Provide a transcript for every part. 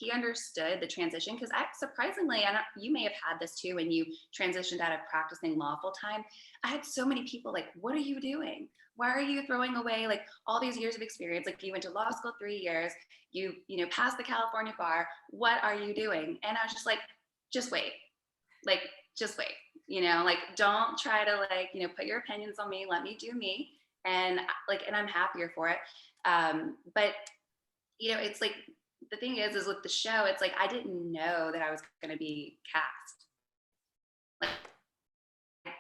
he understood the transition. Cause surprisingly, you may have had this too, when you transitioned out of practicing law full time. I had so many people like, what are you doing? Why are you throwing away like all these years of experience? Like you went to law school 3 years, you passed the California bar. What are you doing? And I was just like, just wait, like, just wait, like, don't try to like, put your opinions on me, let me do me. And like, and I'm happier for it. But it's like, the thing is with the show, it's like, I didn't know that I was going to be cast. Like, I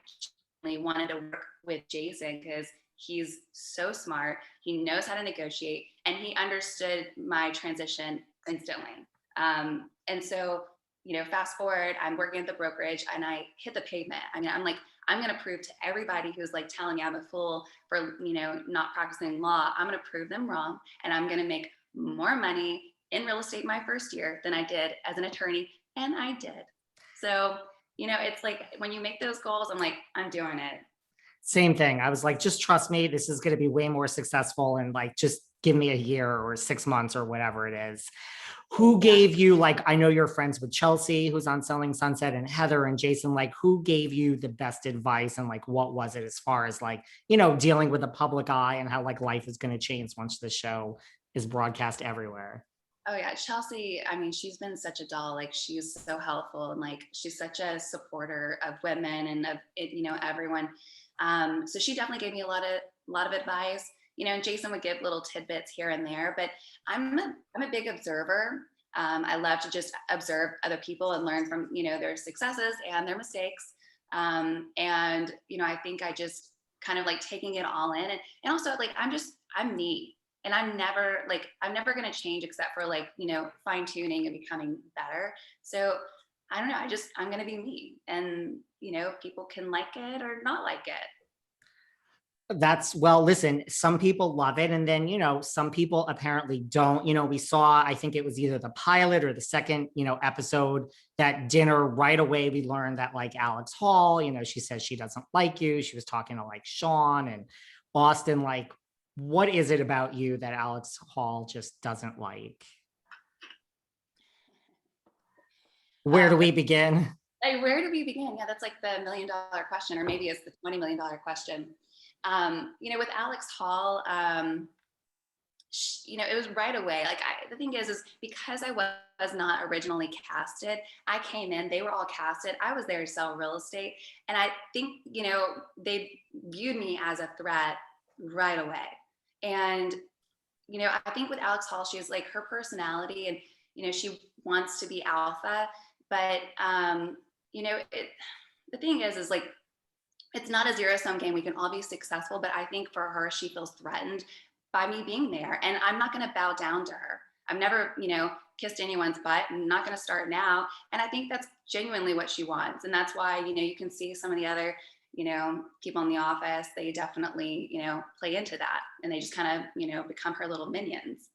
really wanted to work with Jason because he's so smart. He knows how to negotiate, and he understood my transition instantly. And so, fast forward, I'm working at the brokerage and I hit the pavement. I mean, I'm like, I'm going to prove to everybody who's like telling me I'm a fool for, not practicing law. I'm going to prove them wrong. And I'm going to make more money in real estate my first year than I did as an attorney. And I did. So, it's like when you make those goals, I'm like, I'm doing it. Same thing. I was like, just trust me. This is going to be way more successful. And like, just give me a year or 6 months or whatever it is. Who gave you, like, I know you're friends with Chelsea, who's on Selling Sunset, and Heather and Jason, like, who gave you the best advice? And like, what was it as far as like, dealing with the public eye and how like life is going to change once the show is broadcast everywhere? Oh yeah, Chelsea, I mean, she's been such a doll. Like, she's so helpful, and like, she's such a supporter of women and of it, everyone. So she definitely gave me a lot of advice. And Jason would give little tidbits here and there, but I'm a big observer. I love to just observe other people and learn from, their successes and their mistakes. And, I think I just kind of like taking it all in, and also like, I'm me. And I'm never going to change except for like, fine tuning and becoming better. So I don't know. I'm going to be me, and, people can like it or not like it. Well, listen, some people love it. And then, some people apparently don't. We saw, I think it was either the pilot or the second, episode, that dinner right away, we learned that like Alex Hall, she says she doesn't like you. She was talking to like Sean and Austin. Like, what is it about you that Alex Hall just doesn't like? Where do we begin? Like, where do we begin? Yeah, that's like the $1 million question, or maybe it's the $20 million question. With Alex Hall, it was right away. Like, the thing is because I was not originally casted, I came in, they were all casted. I was there to sell real estate. And I think, they viewed me as a threat right away. And, I think with Alex Hall, she has like her personality, and, she wants to be alpha, but, the thing is like, it's not a zero-sum game. We can all be successful, but I think for her, she feels threatened by me being there, and I'm not going to bow down to her. I've never, kissed anyone's butt. I'm not going to start now. And I think that's genuinely what she wants. And that's why, you can see some of the other, people in the office, they definitely, play into that, and they just kind of, become her little minions.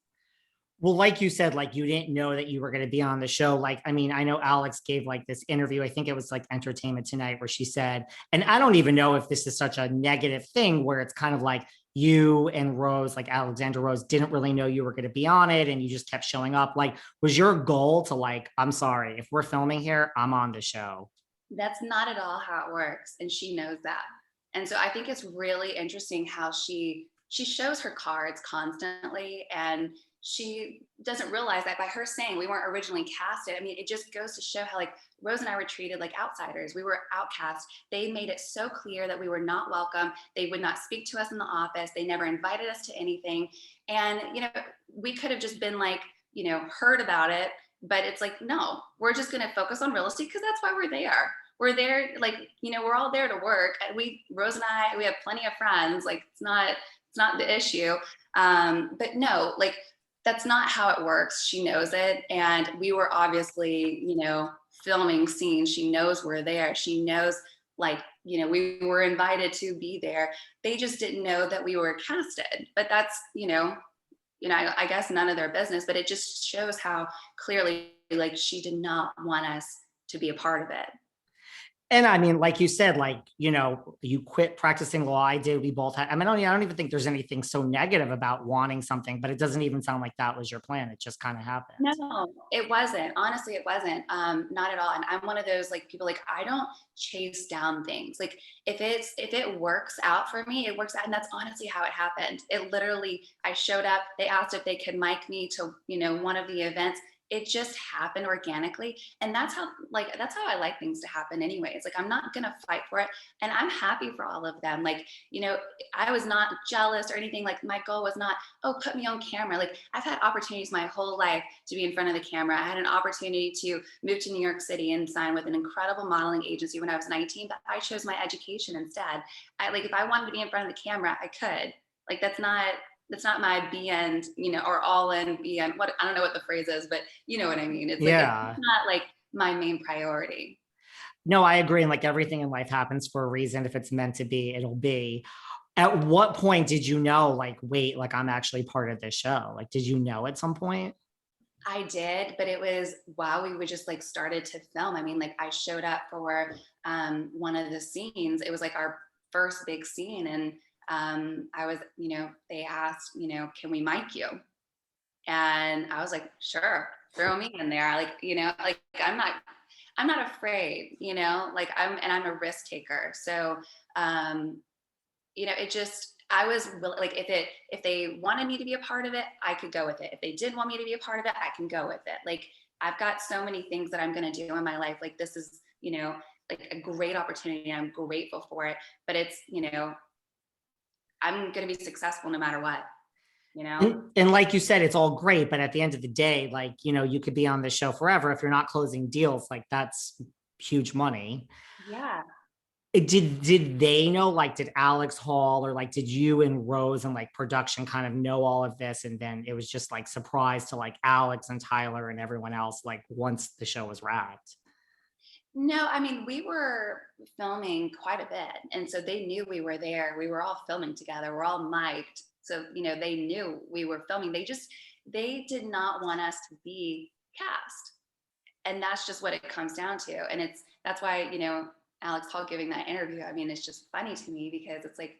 Well, like you said, like you didn't know that you were going to be on the show. Like, I mean, I know Alex gave like this interview, I think it was like Entertainment Tonight, where she said, and I don't even know if this is such a negative thing, where it's kind of like you and Rose, like Alexandra Rose, didn't really know you were going to be on it, and you just kept showing up. Like, was your goal to like, I'm sorry, if we're filming here, I'm on the show? That's not at all how it works, and she knows that. And so I think it's really interesting how she shows her cards constantly, and she doesn't realize that by her saying we weren't originally casted. I mean, it just goes to show how like Rose and I were treated like outsiders. We were outcast. They made it so clear that we were not welcome. They would not speak to us in the office. They never invited us to anything. And, we could have just been like, heard about it, but it's like, no, we're just going to focus on real estate because that's why we're there. We're there, like, we're all there to work. Rose and I, we have plenty of friends. Like, it's not the issue. But no, like, that's not how it works. She knows it. And we were obviously, filming scenes. She knows we're there. She knows, like, we were invited to be there. They just didn't know that we were casted. But that's, I guess none of their business, but it just shows how clearly, like, she did not want us to be a part of it. And I mean, like you said, like, you quit practicing law. I did. We both had, I mean, I don't even think there's anything so negative about wanting something, but it doesn't even sound like that was your plan. It just kind of happened. No, it wasn't. Honestly, it wasn't. Not at all. And I'm one of those like people like I don't chase down things. Like if it works out for me, it works out. And that's honestly how it happened. It literally, I showed up, they asked if they could mic me to, one of the events. It just happened organically. And that's how I like things to happen anyways. Like I'm not gonna fight for it. And I'm happy for all of them. Like, I was not jealous or anything. Like my goal was not, oh, put me on camera. Like I've had opportunities my whole life to be in front of the camera. I had an opportunity to move to New York City and sign with an incredible modeling agency when I was 19, but I chose my education instead. If I wanted to be in front of the camera, I could. Like that's not my B end, or all in B end. What I don't know what the phrase is, but you know what I mean. It's Yeah. not like my main priority. No, I agree. And like everything in life happens for a reason. If it's meant to be, it'll be. At what point did you know, like, wait, like I'm actually part of this show? Like, did you know at some point? I did, but it was while we would just like started to film. I mean, like I showed up for one of the scenes. It was like our first big scene, and I was, they asked, can we mic you? And I was like, sure, throw me in there. Like, like I'm not afraid, like I'm a risk taker. So, it just, I was like, if they wanted me to be a part of it, I could go with it. If they didn't want me to be a part of it, I can go with it. Like, I've got so many things that I'm going to do in my life. Like, this is, like a great opportunity. I'm grateful for it, but it's, I'm going to be successful no matter what, And like you said, it's all great, but at the end of the day, like, you could be on this show forever. If you're not closing deals, like that's huge money. Yeah. Did they know, like, did Alex Hall or like did you and Rose and like production kind of know all of this, and then it was just like surprise to like Alex and Tyler and everyone else like once the show was wrapped? No, I mean, we were filming quite a bit. And so they knew we were there. We were all filming together. We're all mic'd. So, they knew we were filming. They did not want us to be cast. And that's just what it comes down to. And that's why, Alex Hall giving that interview, I mean, it's just funny to me because it's like,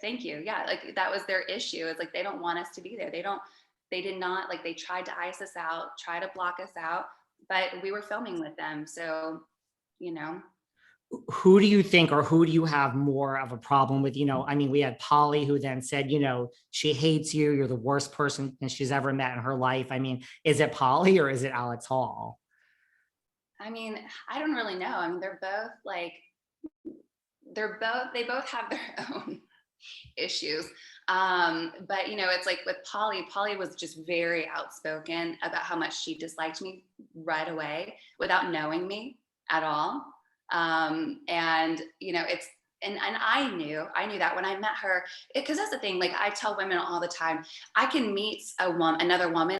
thank you. Yeah. Like that was their issue. It's like, they don't want us to be there. They did not, like, they tried to ice us out, try to block us out, but we were filming with them. So, you know, Who do you think, or who do you have more of a problem with? I mean, we had Polly who then said, she hates you. You're the worst person she's ever met in her life. I mean, is it Polly or is it Alex Hall? I mean, I don't really know. I mean, they both have their own issues. But it's like with Polly was just very outspoken about how much she disliked me right away without knowing me at all. And I knew that when I met her, because that's the thing, like I tell women all the time, I can meet another woman